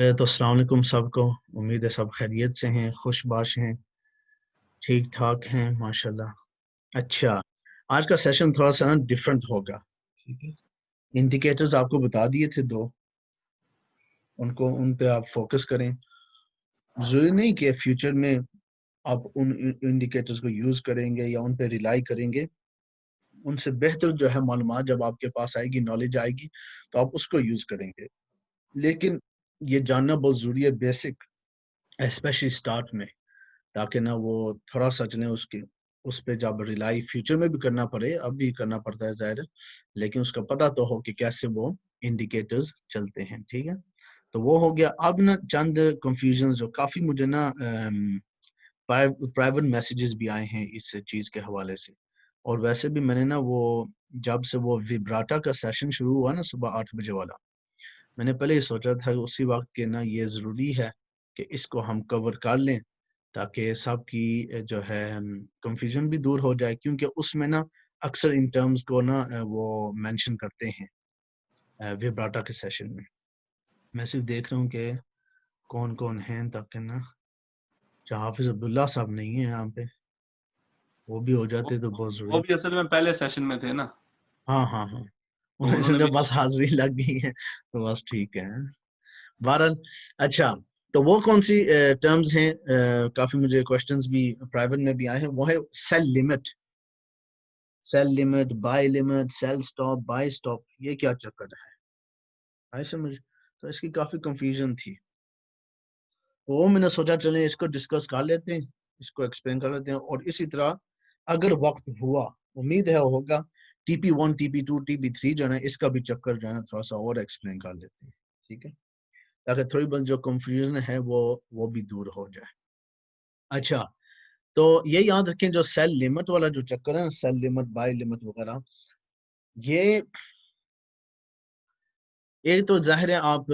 تو السلام علیکم سب کو. امید ہے سب خیریت سے ہیں, خوش باش ہیں, ٹھیک ٹھاک ہیں ماشاءاللہ. اچھا, آج کا سیشن تھوڑا سا نا ڈفرنٹ ہوگا. ٹھیک ہے, انڈیکیٹرز آپ کو بتا دیے تھے دو, ان پہ آپ فوکس کریں. ضروری نہیں کہ فیوچر میں آپ ان انڈیکیٹرز کو یوز کریں گے یا ان پہ ریلائی کریں گے. ان سے بہتر جو ہے معلومات جب آپ کے پاس آئے گی, نالج آئے گی, تو آپ اس کو یوز کریں گے. لیکن یہ جاننا بہت ضروری ہے, بیسک, اسپیشلی سٹارٹ میں, تاکہ نہ وہ تھوڑا سچنے اس پہ جب ریلائی فیوچر میں بھی کرنا پڑے, اب بھی کرنا پڑتا ہے ظاہر, لیکن اس کا پتہ تو ہو کہ کیسے وہ انڈیکیٹرز چلتے ہیں. ٹھیک ہے, تو وہ ہو گیا. اب نا چند کنفیوژن جو کافی مجھے نا پرائیویٹ میسیجز بھی آئے ہیں اس چیز کے حوالے سے, اور ویسے بھی میں نے نا وہ جب سے وہ ویبراٹا کا سیشن شروع ہوا نا صبح 8 بجے والا, میں نے پہلے ہی سوچا تھا کہ اسی وقت کے نا یہ ضروری ہے کہ اس کو ہم کور کر لیں, تاکہ سب کی جو ہے کنفیوژن بھی دور ہو جائے, کیونکہ اس میں نا اکثر ان ٹرمز کو نا وہ مینشن کرتے ہیں ویبراٹا کے سیشن میں. میں صرف دیکھ رہا ہوں کہ کون کون ہیں, تاکہ نا حافظ عبداللہ صاحب نہیں ہیں یہاں پہ, وہ بھی ہو جاتے تو بہت ضروری. وہ بھی اصل میں پہلے سیشن میں تھے نا. ہاں ہاں ہاں, تو انہوں انہوں نے نے بھی بس حاضری لگ گئی ہے تو بس ٹھیک ہے. بہرحال اچھا, تو وہ کون سی ٹرمز ہیں, کافی مجھے کوشچنز بھی پرائیویٹ میں بھی آئے ہیں, وہ ہے sell limit. Sell limit, buy limit, sell stop, buy stop, یہ کیا چکر ہے, آئی سمجھ. تو اس کی کافی کنفیوژن تھی, وہ میں نے سوچا چلیں اس کو ڈسکس کر لیتے ہیں, اس کو ایکسپلین کر لیتے ہیں, اور اسی طرح اگر وقت ہوا, امید ہے ہوگا, T P 1, T P 2, T P 3 جو ہے نا, اس کا بھی چکر جو ہے نا تھوڑا سا اور ایکسپلین کر لیتے ہیں. ٹھیک ہے, تاکہ تھوڑی بہت جو کنفیوژن ہے وہ بھی دور ہو جائے. اچھا, تو یہ یاد رکھیں جو سیل لمٹ والا جو چکر ہے, سیل لمٹ, بائی لمٹ وغیرہ, یہ ایک تو ظاہر ہے, آپ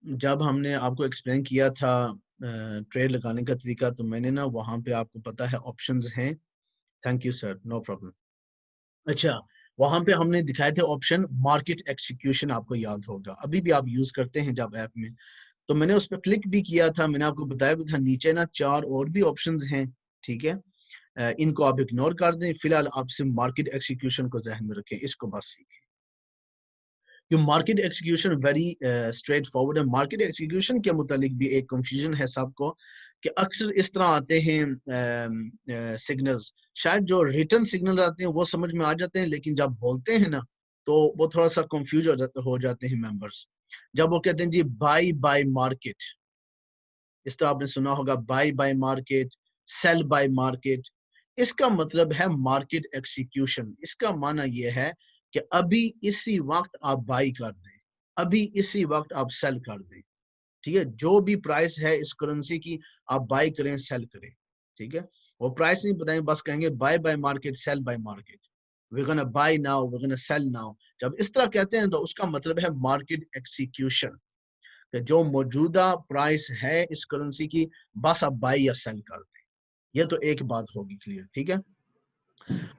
جب ہم نے آپ کو ایکسپلین کیا تھا ٹریڈ لگانے کا طریقہ, تو میں نے نا وہاں پہ آپ کو پتا ہے آپشنز ہیں. Thank you sir, no problem. اچھا, وہاں پہ ہم نے دکھائے تھے آپشن مارکیٹ ایکسیکیوشن, آپ کو یاد ہوگا, ابھی بھی آپ یوز کرتے ہیں جب ایپ میں, تو میں نے اس پہ کلک بھی کیا تھا, میں نے آپ کو بتایا بھی تھا نیچے نا 4 اور بھی آپشنز ہیں. ٹھیک ہے, ان کو آپ اگنور کر دیں, فی الحال آپ سے مارکیٹ ایکسیکیوشن کو ذہن میں رکھیں, اس کو بس سیکھیں. Market execution very straight forward ہے. مارکیٹ ایکسیکیوشن کے متعلق بھی ایک کنفیوژن ہے سب کو, کہ اکثر اس طرح آتے ہیں سگنلز, شاید جو ریٹرن سگنل آتے ہیں وہ سمجھ میں آ جاتے ہیں, لیکن جب بولتے ہیں نا تو وہ تھوڑا سا کنفیوز ہو جاتے ہیں ممبرز. جب وہ کہتے ہیں جی بائی مارکیٹ, اس طرح آپ نے سنا ہوگا buy market, sell buy market, اس کا مطلب ہے مارکیٹ ایکسیکیوشن. اس کا معنی یہ ہے کہ ابھی اسی وقت آپ بائی کر دیں, ابھی اسی وقت آپ سیل کر دیں. ٹھیک ہے, جو بھی پرائس ہے اس کرنسی کی, آپ بائی کریں, سیل کریں. ٹھیک ہے, وہ پرائس نہیں بتائیں, بس کہیں گے buy market, sell buy market, we're gonna buy now, we're gonna sell now. جب اس طرح کہتے ہیں تو اس کا مطلب ہے مارکیٹ ایکسیکیوشن, کہ جو موجودہ پرائس ہے اس کرنسی کی, بس آپ بائی یا سیل کر دیں. یہ تو ایک بات ہوگی کلیئر. ٹھیک ہے,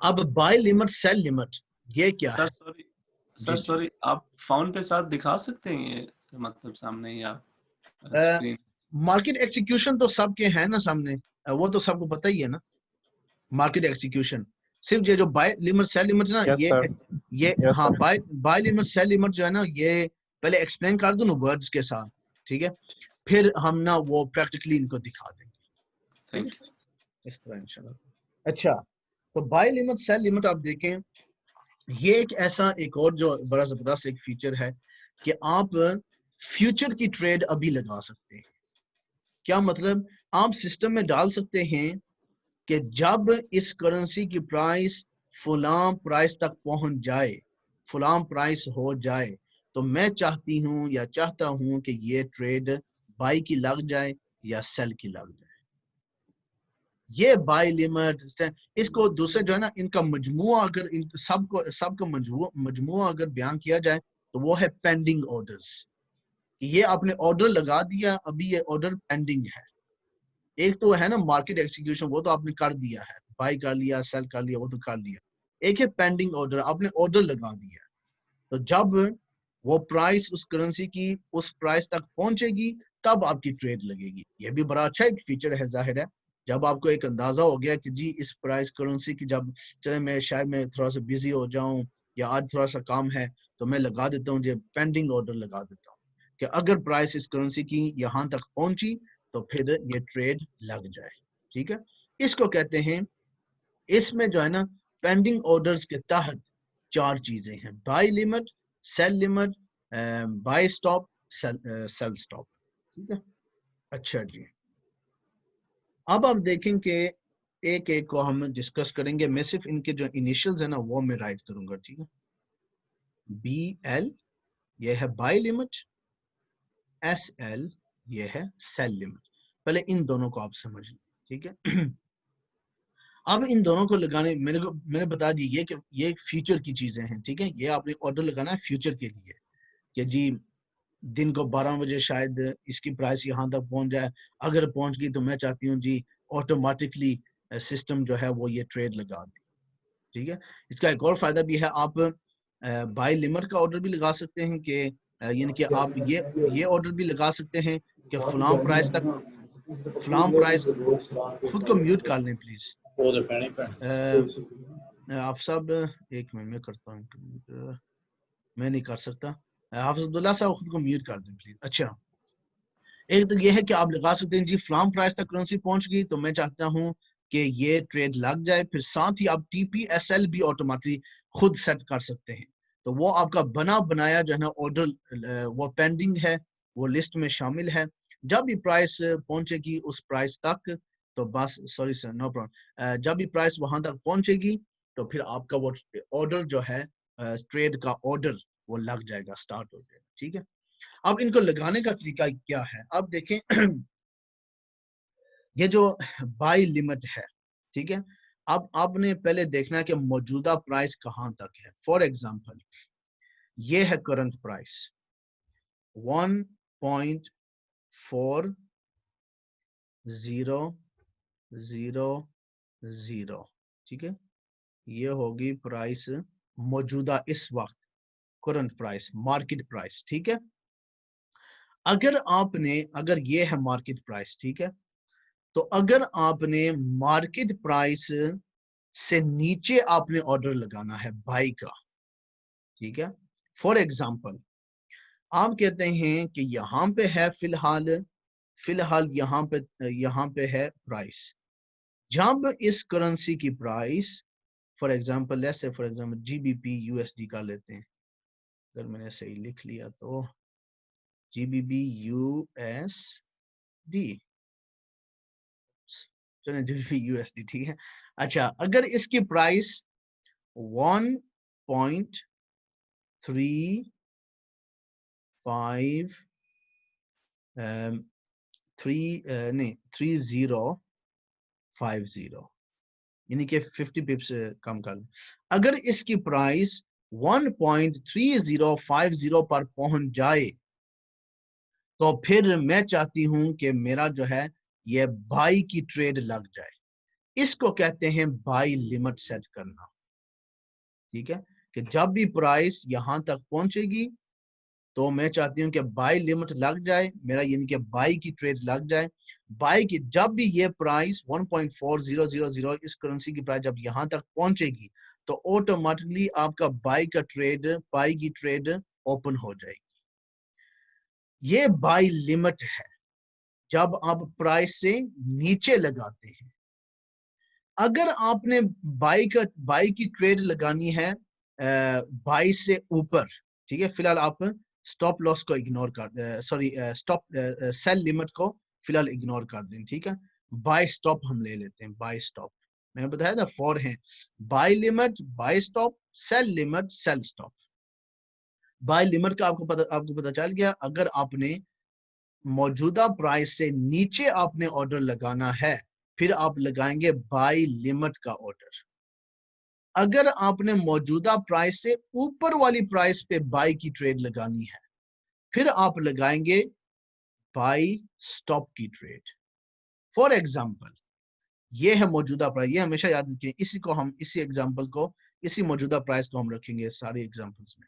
اب بائی لمٹ, سیل لمٹ, یہ کیا ہے؟ سر سوری, آپ فون پہ ساتھ دکھا سکتے ہیں یہ, مطلب سامنے یا اسکرین؟ مارکیٹ ایکسیکیوشن تو سب کے ہیں نا سامنے, وہ تو سب کو پتہ ہی ہے نا. مارکیٹ ایکسیکیوشن صرف یہ جو بائی لمٹ, سیل لمٹ نا, یہ ہاں بائی لمٹ, سیل لمٹ جو ہے نا, یہ پہلے ایکسپلین کر دوں نا ورڈز کے ساتھ. ٹھیک ہے, پھر ہم نا وہ پریکٹیکلی ان کو دکھا دیں گے اس طرح انشاءاللہ. اچھا, تو بائی لمٹ, سیل لمٹ آپ دیکھیں, یہ ایک اور جو بڑا زبردست ایک فیچر ہے, کہ آپ فیوچر کی ٹریڈ ابھی لگا سکتے ہیں. کیا مطلب؟ آپ سسٹم میں ڈال سکتے ہیں کہ جب اس کرنسی کی پرائس فلاں پرائس تک پہنچ جائے, فلاں پرائس ہو جائے, تو میں چاہتی ہوں یا چاہتا ہوں کہ یہ ٹریڈ بائی کی لگ جائے یا سیل کی لگ جائے. یہ بائی لمٹ, اس کو دوسرے جو ہے نا, ان کا مجموعہ اگر ان سب کا مجموعہ اگر بیان کیا جائے تو وہ ہے پینڈنگ آرڈرز. یہ آپ نے آرڈر لگا دیا, ابھی یہ آرڈر پینڈنگ ہے. ایک تو ہے نا مارکیٹ ایکسیکیوشن, وہ تو آپ نے کر دیا ہے, بائی کر لیا, سیل کر لیا, وہ تو کر لیا. ایک ہے پینڈنگ آرڈر, آپ نے آرڈر لگا دیا. تو جب وہ پرائس اس کرنسی کی اس پرائس تک پہنچے گی تب آپ کی ٹریڈ لگے گی. یہ بھی بڑا اچھا ایک فیچر ہے. ظاہر ہے جب آپ کو ایک اندازہ ہو گیا کہ جی اس پرائس کرنسی کی جب چلے میں شاید میں تھوڑا سا بزی ہو جاؤں یا آج تھوڑا سا کام ہے تو میں لگا دیتا ہوں جو پینڈنگ آرڈر لگا دیتا ہوں کہ اگر پرائس اس کرنسی کی یہاں تک پہنچی تو پھر یہ ٹریڈ لگ جائے. ٹھیک ہے, اس کو کہتے ہیں, اس میں جو ہے نا پینڈنگ آرڈرز کے تحت 4 چیزیں ہیں: buy limit, sell limit, buy stop, sell stop. ٹھیک ہے, اچھا جی. اب آپ دیکھیں کہ ایک ایک کو ہم ڈسکس کریں گے. میں صرف ان کے جو انیشلز ہیں نا وہ میں رائٹ کروں گا. ٹھیک ہے, بی ایل یہ ہے بائی لمٹ, ایس ایل یہ ہے سیل لمٹ. پہلے ان دونوں کو آپ سمجھ لیں. ٹھیک ہے, اب ان دونوں کو لگانے میں نے بتا دی کہ یہ فیوچر کی چیزیں ہیں. ٹھیک ہے, یہ آپ نے آرڈر لگانا ہے فیوچر کے لیے کہ جی دن کو 12 بجے شاید اس کی پرائس یہاں تک پہنچ جائے. اگر پہنچ گئی تو میں چاہتی ہوں جی آٹومیٹکلی سسٹم جو ہے وہ یہ ٹریڈ لگا دے. ٹھیک ہے, اس کا ایک اور فائدہ بھی ہے, آپ بائی لمٹ کا آرڈر بھی لگا سکتے ہیں کہ یعنی کہ آپ یہ آرڈر بھی لگا سکتے ہیں کہ فلاں پرائس تک, فلاں پرائس, خود کو میوٹ کر لیں پلیز آپ صاحب. ایک منٹ میں کرتا ہوں, میں نہیں کر سکتا. حافظ عبداللہ صاحب خود کو میوٹ کر دیں پلیز. اچھا, ایک تو یہ ہے کہ آپ لگا سکتے ہیں جی فلاں پرائس تک کرنسی پہنچ گئی تو میں چاہتا ہوں کہ یہ ٹریڈ لگ جائے. پھر ساتھ ہی آپ ٹی پی ایس ایل بھی آٹومیٹکلی خود سیٹ کر سکتے ہیں. تو وہ آپ کا بنا بنایا جو ہے نا آرڈر وہ پینڈنگ ہے, وہ لسٹ میں شامل ہے. جب بھی پرائس پہنچے گی اس پرائس تک تو بس, سوری سر نو پرابلم, جب بھی پرائس وہاں تک پہنچے گی تو پھر آپ کا وہ آرڈر جو ہے ٹریڈ کا آرڈر وہ لگ جائے گا, سٹارٹ ہو جائے گا. ٹھیک ہے, اب ان کو لگانے کا طریقہ کیا ہے اب دیکھیں. یہ جو بائی لمٹ ہے, ٹھیک ہے, اب آپ نے پہلے دیکھنا ہے کہ موجودہ پرائس کہاں تک ہے. فار ایگزامپل یہ ہے کرنٹ پرائس 1.4000. ٹھیک ہے, یہ ہوگی پرائس موجودہ اس وقت, کرنٹ پرائس, مارکیٹ پرائس. ٹھیک ہے, اگر یہ ہے مارکیٹ پرائس, ٹھیک ہے, تو اگر آپ نے مارکیٹ پرائس سے نیچے آپ نے آرڈر لگانا ہے بائی کا. ٹھیک ہے, فار ایگزامپل آپ کہتے ہیں کہ یہاں پہ ہے فی الحال یہاں پہ ہے پرائس. جب اس کرنسی کی price for example G B P U S D کا لیتے ہیں, اگر میں نے صحیح لکھ لیا تو G B B U S D, G B P U S D. ٹھیک ہے, اچھا, اگر اس کی پرائس 3050 یعنی کہ 50 پپس کم کر لیں. اگر اس کی پرائس 1.3050 پر پہنچ جائے تو پھر میں چاہتی ہوں کہ میرا جو ہے یہ بائی کی ٹریڈ لگ جائے. اس کو کہتے ہیں بائی لمٹ سیٹ کرنا. ٹھیک ہے, کہ جب بھی پرائس یہاں تک پہنچے گی تو میں چاہتی ہوں کہ بائی لمٹ لگ جائے میرا, یعنی کہ بائی کی ٹریڈ لگ جائے. بائی کی جب بھی یہ پرائس 1.4000 اس کرنسی کی پرائس جب یہاں تک پہنچے گی تو آٹومیٹکلی آپ کا بائی کی ٹریڈ اوپن ہو جائے گی. یہ بائی لمٹ ہے جب آپ پرائس سے نیچے لگاتے ہیں. اگر آپ نے بائی کی ٹریڈ لگانی ہے بائی سے اوپر, ٹھیک ہے, فی الحال آپ سٹاپ لاس کو اگنور کر سیل لمٹ کو فی الحال اگنور کر دیں. ٹھیک ہے, بائی سٹاپ ہم لے لیتے ہیں. بائی سٹاپ میں نے بتایا تھا 4 ہیں, buy limit, buy stop, sell limit, sell stop. Buy limit کا آپ کو پتا چل گیا. اگر آپ نے موجودہ پرائس سے نیچے آپ نے آرڈر لگانا ہے پھر آپ لگائیں گے بائی لمٹ کا آرڈر. اگر آپ نے موجودہ پرائس سے اوپر والی پرائس پہ بائی کی ٹریڈ لگانی ہے پھر آپ لگائیں گے بائی سٹاپ کی ٹریڈ. فار ایگزامپل یہ ہے موجودہ پرائس, یہ ہمیشہ یاد رکھیں, اسی ایگزامپل کو, اسی موجودہ پرائس کو ہم رکھیں گے سارے ایگزامپلس میں.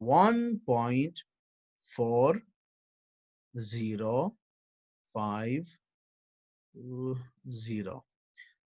1.4050,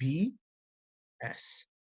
BS।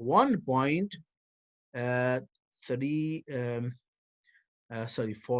4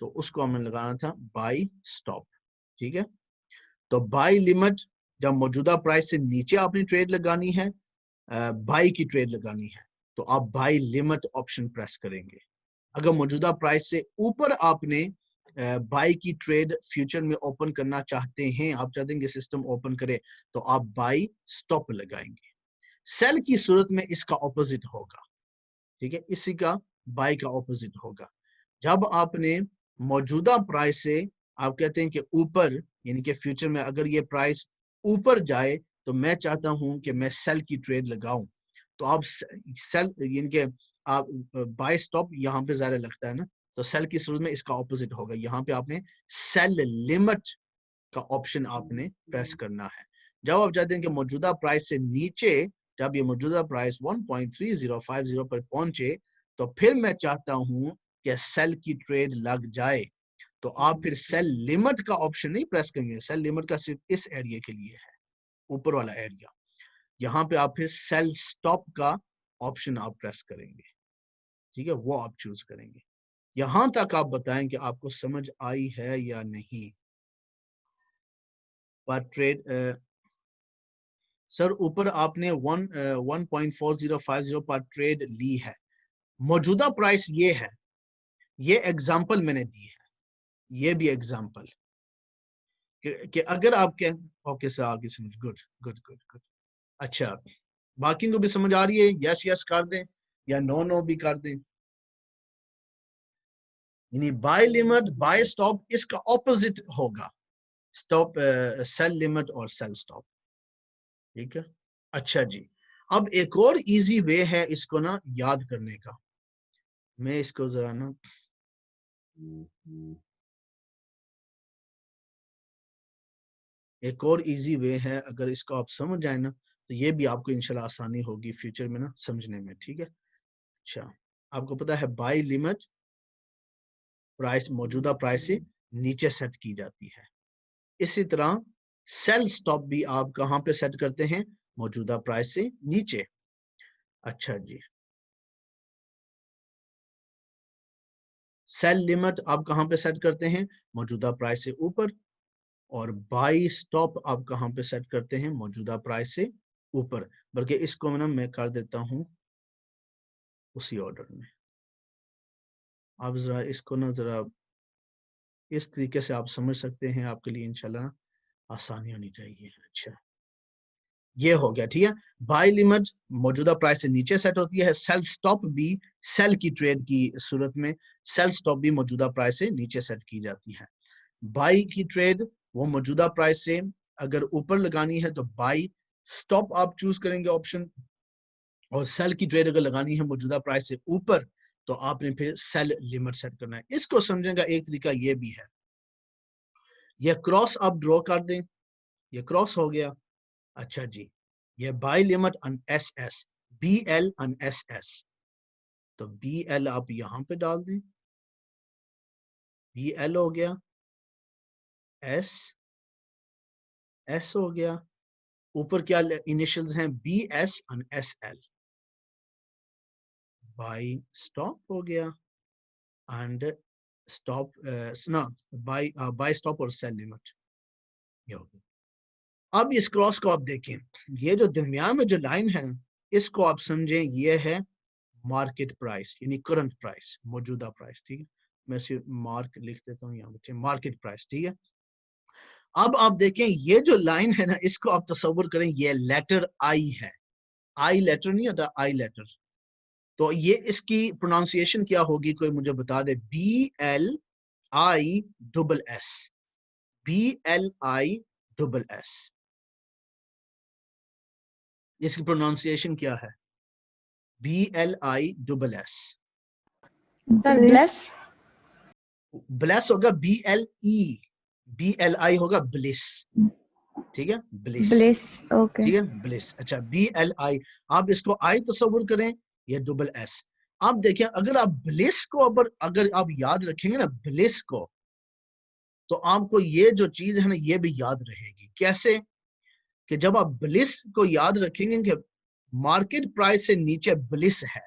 تو اس کو ہمیں لگانا تھا بائی سٹاپ. ٹھیک ہے, تو بائی لمٹ جب موجودہ پرائس سے نیچے آپ نے ٹریڈ لگانی ہے, بائی کی ٹریڈ لگانی ہے, تو آپ بائی لمٹ آپشن پریس کریں گے. اگر موجودہ پرائس سے اوپر آپ نے بائی کی ٹریڈ فیوچر میں اوپن کرنا چاہتے ہیں, آپ چاہتے ہیں کہ سسٹم اوپن کرے, تو آپ بائی سٹاپ لگائیں گے. سیل کی صورت میں اس کا اپوزٹ ہوگا. ٹھیک ہے, اسی کا بائی کا اپوزٹ ہوگا. جب آپ نے موجودہ پرائس سے آپ کہتے ہیں کہ اوپر, یعنی کہ فیوچر میں اگر یہ پرائس اوپر جائے تو میں چاہتا ہوں کہ میں سیل کی ٹریڈ لگاؤں, تو آپ سیل یعنی کہ آپ بائی سٹاپ یہاں پہ ظاہر لگتا ہے نا, تو سیل کی صورت میں اس کا اپوزٹ ہوگا. یہاں پہ آپ نے سیل لمٹ کا آپشن آپ نے پریس کرنا ہے. جب آپ چاہتے ہیں کہ موجودہ پرائس سے نیچے, جب یہ موجودہ پرائس 1.3050 پر پہنچے, تو پھر میں چاہتا ہوں کہ سیل کی ٹریڈ لگ جائے, تو آپ پھر سیل لمٹ کا آپشن نہیں پریس کریں گے. سیل لمٹ کا صرف اس ایریا کے لیے ہے, اوپر والا ایریا. یہاں پہ آپ پھر سیل سٹاپ کا آپشن آپ پریس کریں گے. ٹھیک ہے, وہ آپ چوز کریں گے. یہاں تک آپ بتائیں کہ آپ کو سمجھ آئی ہے یا نہیں. پر ٹریڈ سر اوپر آپ نے 1.4050 پر ٹریڈ لی ہے. موجودہ پرائس یہ ہے, یہ ایگزامپل میں نے دی ہے, یہ بھی ایگزامپل کہ اگر آپ کے اوکے سر آگے سمجھ, گڈ گڈ گڈ گڈ. اچھا, باقی کو بھی سمجھ آ رہی ہے؟ یس یس کر دیں یا نو نو بھی کر دیں. یعنی بائی لمٹ بائی سٹاپ اس کا اپوزٹ ہوگا, سٹاپ سیل لمٹ اور سیل سٹاپ. ٹھیک ہے, اچھا جی. اب ایک اور ایزی وے ہے اس کو نا یاد کرنے کا. میں اس کو ذرا نا ایک اور ایزی وے ہے, اگر اس کو آپ سمجھ جائیں نا تو یہ بھی آپ کو انشاءاللہ آسانی ہوگی فیوچر میں نا سمجھنے میں. ٹھیک ہے, اچھا آپ کو پتا ہے بائی لمٹ پرائس موجودہ پرائس سے نیچے سیٹ کی جاتی ہے. اسی طرح سیل سٹاپ بھی آپ کہاں پہ سیٹ کرتے ہیں؟ موجودہ پرائس سے نیچے. اچھا جی, سیل لمٹ آپ کہاں پہ سیٹ کرتے ہیں؟ موجودہ پرائس سے اوپر. اور بائی سٹاپ آپ کہاں پہ سیٹ کرتے ہیں؟ موجودہ پرائس سے اوپر. بلکہ اس کو میں کر دیتا ہوں اسی آرڈر میں. آپ ذرا اس کو نا ذرا اس طریقے سے آپ سمجھ سکتے ہیں, آپ کے لیے انشاءاللہ آسانی ہونی چاہیے. اچھا یہ ہو گیا. ٹھیک ہے, بائی لمٹ موجودہ پرائس سے نیچے سیٹ ہوتی ہے. سیل سٹاپ بھی سیل کی ٹریڈ کی صورت میں سیل سٹاپ بھی موجودہ پرائس سے نیچے سیٹ کی جاتی ہے. بائی کی ٹریڈ وہ موجودہ پرائس سے اگر اوپر لگانی ہے تو بائی سٹاپ آپ چوز کریں گے آپشن, اور سیل کی ٹریڈ اگر لگانی ہے موجودہ پرائس سے اوپر تو آپ نے پھر سیل لمٹ سیٹ کرنا ہے. اس کو سمجھنے کا ایک طریقہ یہ بھی ہے, یہ کراس آپ ڈرا کر دیں, یہ کراس ہو گیا. اچھا جی, یہ buy limit in S S, B L in S S, تو بی ایل آپ یہاں پہ ڈال دیں, بی ایل ہو گیا, ایس ایس ہو گیا, اوپر کیا انیشلز ہیں؟ B S N S L. Buy stop ہو گیا اینڈ سٹاپ بائی سٹاپ اور سیل لمٹ یہ ہو گیا. اب اس کراس کو آپ دیکھیں, یہ جو درمیان میں جو لائن ہے نا, اس کو آپ سمجھیں یہ ہے مارکیٹ پرائس, یعنی کرنٹ پرائس, موجودہ پرائس. ٹھیک ہے, میں صرف مارک لکھ دیتا ہوں یہاں پہ, مارکیٹ پرائس. ٹھیک ہے, اب آپ دیکھیں یہ جو لائن ہے نا, اس کو آپ تصور کریں یہ لیٹر آئی ہے. آئی لیٹر نہیں ہوتا, آئی لیٹر. تو یہ اس کی پروناؤنسیشن کیا ہوگی, کوئی مجھے بتا دے؟ B L I double S, B L I double S. اس کی پروناؤنسیشن کیا ہے؟ B L I double S. Bliss bliss ہوگا B L E, B L I ہوگا بلیس. ٹھیک ہے, بلیس. Bless okay. ٹھیک ہے, بلیس. اچھا, بی ایل آئی, آپ اس کو آئی تصور کریں, یہ ڈبل ایس. آپ دیکھیں اگر آپ بلیس کو اگر آپ یاد رکھیں گے نا بلیس کو, تو آپ کو یہ جو چیز ہے نا یہ بھی یاد رہے گی. کیسے؟ کہ جب آپ بلیس کو یاد رکھیں گے کہ مارکیٹ پرائس سے نیچے بلیس ہے,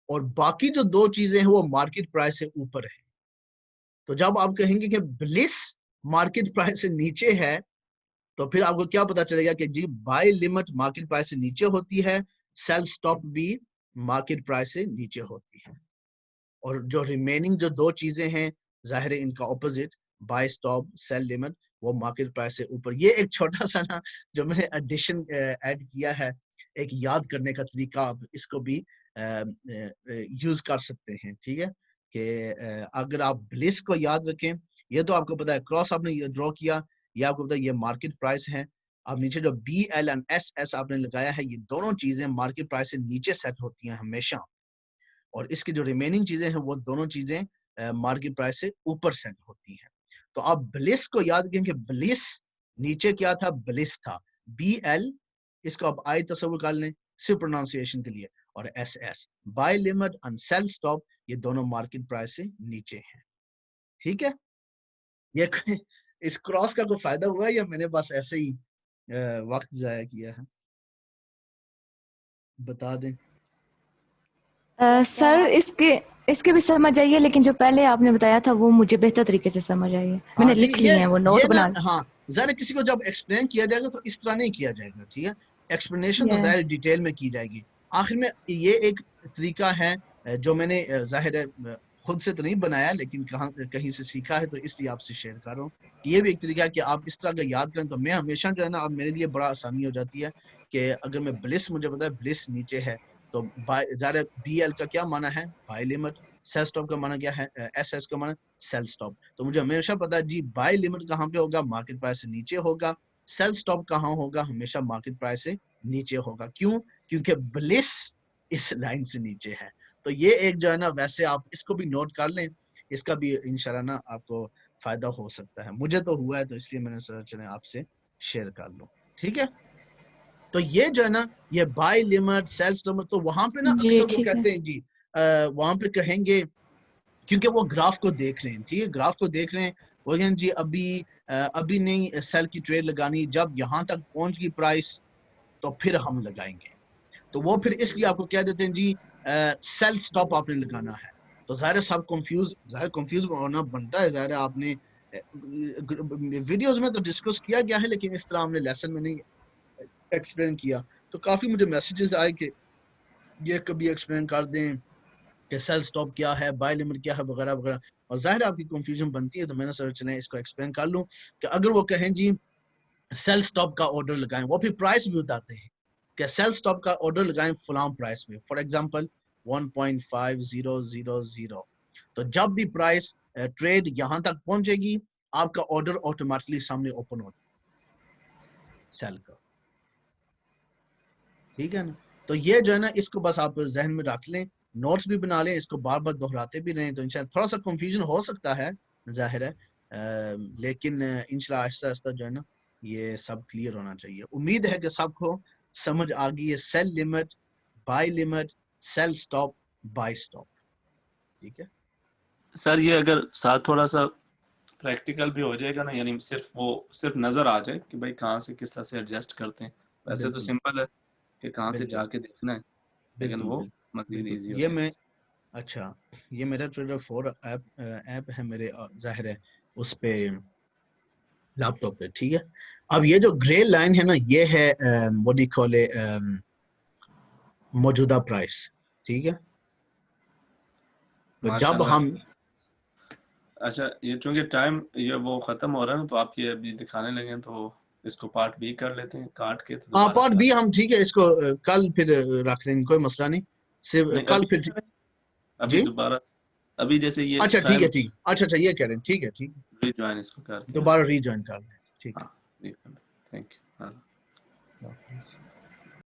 اور باقی جو دو چیزیں ہیں وہ مارکیٹ پرائس سے اوپر ہے. تو جب آپ کہیں گے کہ بلس مارکیٹ پرائس سے نیچے ہے تو پھر آپ کو کیا پتا چلے گا کہ جی بائی لمٹ مارکیٹ پرائس سے نیچے ہوتی ہے, سیل سٹاپ بھی مارکیٹ پرائس سے نیچے ہوتی ہے, اور جو ریمیننگ جو دو چیزیں ہیں ظاہر ہے ان کا opposite, buy stop sell limit, وہ مارکیٹ پرائس سے اوپر. یہ ایک چھوٹا سا نا جو میں نے ایڈیشن ایڈ کیا ہے, ایک یاد کرنے کا طریقہ, آپ اس کو بھی یوز کر سکتے ہیں. ٹھیک ہے, کہ اگر آپ بلس کو یاد رکھیں, یہ تو آپ کو پتا ہے کراس آپ نے ڈرا کیا, یہ آپ کو پتا ہے یہ مارکیٹ پرائس ہے. اب نیچے جو B L and S S آپ نے لگایا ہے, یہ دونوں چیزیں مارکیٹ پرائس سے نیچے سیٹ ہوتی ہیں ہمیشہ, اور اس کی جو ریمیننگ چیزیں ہیں وہ دونوں چیزیں مارکیٹ پرائس سے اوپر سیٹ ہوتی ہیں. تو آپ بلس کو یاد کریں کہ بلس نیچے کیا تھا, بلس تھا بی ایل, اس کو آپ آئی تصور کر لیں صرف پروناؤنسیشن کے لیے, اور S S buy limit and sell stop, یہ دونوں مارکیٹ پرائس سے نیچے ہیں. ٹھیک ہے, یہ اس کراس کا کوئی فائدہ ہوا ہے یا میں نے بس ایسے ہی وقت ضائع کیا ہے؟ بتا دیں. سر اس کے بھی سمجھ آئیے, لیکن جو پہلے آپ نے بتایا تھا وہ مجھے بہتر طریقے سے سمجھ آئی ہے, میں نے لکھ لی ہیں وہ نوٹ بنا. ہاں ظاہر کسی کو جب ایکسپلین کیا جائے گا تو اس طرح نہیں کیا جائے گا. ٹھیک ہے, ایکسپلینیشن تو ظاہر ڈیٹیل میں کی جائے گی. آخر میں یہ ایک طریقہ ہے جو میں نے ظاہر خود سے تو نہیں بنایا, لیکن کہیں سے سیکھا ہے, تو اس لیے آپ سے شیئر کر رہا ہوں. یہ بھی ایک طریقہ ہے کہ آپ اس طرح کا یاد کریں, تو میں ہمیشہ جو ہے نا, اب میرے لیے بڑا آسانی ہو جاتی ہے کہ اگر میں بلس, مجھے پتا ہے بلس نیچے ہے, تو ظاہر بی ایل کا کیا معنی ہے, بائی لمٹ, سیل سٹاپ کا معنی کیا ہے, ایس ایس کا معنی سیل سٹاپ. تو مجھے ہمیشہ پتا ہے جی بائی لمٹ کہاں پہ ہوگا, مارکیٹ پرائس سے نیچے ہوگا, سیل سٹاپ کہاں ہوگا, ہمیشہ مارکیٹ پرائس سے نیچے ہوگا. کیوں؟ کیونکہ بلس اس لائن سے نیچے ہے. تو یہ ایک جو ہے نا, ویسے آپ اس کو بھی نوٹ کر لیں, اس کا بھی انشاءاللہ نا آپ کو فائدہ ہو سکتا ہے. مجھے تو ہوا ہے, تو اس لیے میں نے سوچا چلیں آپ سے شیئر کر لوں. ٹھیک ہے, تو یہ جو ہے نا, یہ بائی لمٹ سیل سٹاپ, تو وہاں پہ نا جی اکثر وہ ٹھیک ہے. کہتے ہیں جی وہاں پہ کہیں گے, کیونکہ وہ گراف کو دیکھ رہے ہیں. ٹھیک ہے, گراف کو دیکھ رہے ہیں, وہ کہیں جی ابھی نہیں سیل کی ٹریڈ لگانی, جب یہاں تک پہنچ گئی پرائس تو پھر ہم لگائیں گے. تو وہ پھر اس لیے آپ کو کہہ دیتے ہیں جی سیل سٹاپ آپ نے لگانا ہے. تو ظاہر سب کنفیوز ہونا بنتا ہے, ظاہر آپ نے ویڈیوز میں تو ڈسکس کیا گیا ہے, لیکن اس طرح ہم نے لیسن میں نہیں ایکسپلین کیا. تو کافی مجھے میسیجز آئے کہ یہ کبھی ایکسپلین کر دیں کہ سیل سٹاپ کیا ہے, بائی لمٹ کیا ہے, وغیرہ وغیرہ, اور ظاہر آپ کی کنفیوژن بنتی ہے. تو میں نے سوچا چلیں اس کو ایکسپلین کر لوں کہ اگر وہ کہیں جی سیل سٹاپ کا آرڈر لگائیں, وہ پھر پرائس بھی بتاتے ہیں کہ سیل سٹاپ کا آرڈر لگائیں فلاں پرائس میں, فار ایگزامپل 1.5000. تو جب بھی پرائس ٹریڈ یہاں تک پہنچے گی, آپ کا آرڈر آٹومیٹکلی سامنے اوپن ہوتا سیل کا. ٹھیک ہے نا, تو یہ جو ہے نا, اس کو بس آپ ذہن میں رکھ لیں, نوٹس بھی بنا لیں, اس کو بار بار دہراتے بھی رہیں. تو انشاءاللہ تھوڑا سا کنفیوژن ہو سکتا ہے ظاہر ہے, لیکن انشاءاللہ آہستہ آہستہ جو ہے نا یہ سب کلیئر ہونا چاہیے. امید ہے کہ سب کو سمجھ آ گئی ہے, sell limit, buy limit, sell stop, buy stop. ٹھیک ہے سر, یہ اگر ساتھ تھوڑا سا پریکٹیکل بھی ہو جائے گا نا, یعنی صرف نظر آ جائے کہ بھائی کہاں سے کس طرح سے ایڈجسٹ کرتے ہیں. ویسے تو سمپل ہے کہ کہاں سے جا کے دیکھنا ہے, لیکن وہ مزید ایزی ہو یہ جائے. میں اچھا, یہ میرا ٹریڈر 4 ایپ ہے میرے, ظاہر ہے اس پہ لیپ ٹاپ پہ. ٹھیک ہے, اب یہ جو گرے لائن ہے نا, یہ ہے what do you call it, موجودہ پرائس. ٹھیک ہے, تو جب ہم اچھا, یہ چونکہ ٹائم یہ وہ ختم ہو رہا ہے نا, تو آپ یہ ابھی دکھانے لگے ہیں, تو اس کو پارٹ بی کر لیتے ہیں کاٹ کے. پارٹ بھی ہم ٹھیک ہے, اس کو کل پھر رکھ لیں گے, کوئی مسئلہ نہیں, صرف کل پھر ابھی دوبارہ ابھی جیسے یہ اچھا ٹھیک ہے, ٹھیک, اچھا یہ کہہ رہے ہیں, ٹھیک ہے, ٹھیک ہے, ری جوائن اس کو کر کے دوبارہ ری جوائن کر لیں. ٹھیک ہے, تھینک یو. اللہ حافظ.